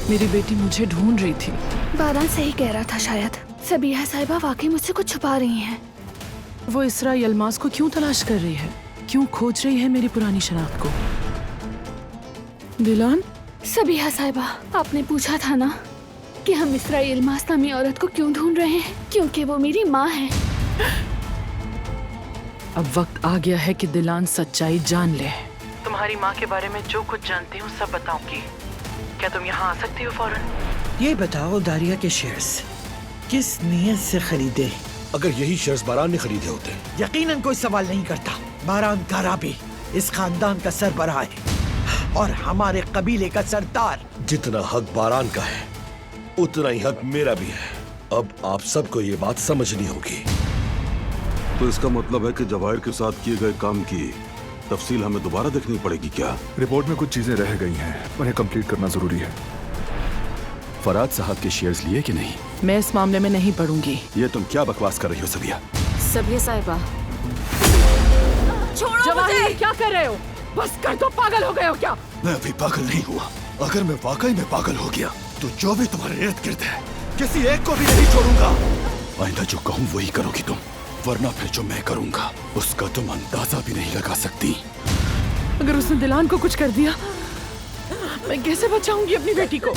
मेरी बेटी मुझे ढूंढ रही थी। बारान सही कह रहा था शायद। सबीहा साहिबा वाकई मुझसे कुछ छुपा रही हैं। वो इसरा यलमास को क्यों तलाश कर रही है? क्यों खोज रही है मेरी पुरानी शनाख्त को? दिलान? सबीहा साहिबा, आपने पूछा था ना कि हम इसरा यलमास नामी औरत को क्यों ढूंढ रहे हैं? क्योंकि वो मेरी माँ है। अब वक्त आ गया है कि दिलान सच्चाई जान ले। तुम्हारी माँ के बारे में जो कुछ जानती हूँ सब बताऊंगी। क्या तुम यहाँ आ सकती हो फौरन? ये बताओ, दारिया के शेयर्स किस नीयत से खरीदे? अगर यही शेयर्स बारान ने खरीदे होते। यकीनन कोई सवाल नहीं करता। बारान गाराबी इस खानदान का सरबराह है और हमारे कबीले का सरदार। जितना हक बारान का है उतना ही हक मेरा भी है। अब आप सबको ये बात समझनी होगी। तो इसका मतलब है कि जवाहिर के साथ किए गए काम की तफसील हमें दोबारा देखनी पड़ेगी क्या? रिपोर्ट में कुछ चीजें रह गई हैं, उन्हें कंप्लीट करना जरूरी है। फराद साहब के शेयर्स लिए कि नहीं? मैं इस मामले में नहीं पढ़ूंगी। ये तुम क्या बकवास कर रही हो सबिया? सबीहा साहिबा, छोड़ो जवाहिर, क्या कर रहे हो? बस कर दो, पागल हो गए हो क्या? मैं अभी पागल नहीं हुआ। अगर मैं वाकई में पागल हो गया तो जो भी तुम्हारे इर्द गिर्द है किसी एक को भी नहीं छोड़ूंगा। आइंदा जो कहूँ वही करोगी तुम, वरना फिर जो मैं करूंगा उसका तुम अंदाजा भी नहीं लगा सकती। अगर उसने दिलान को कुछ कर दिया, मैं कैसे बचाऊंगी अपनी बेटी को?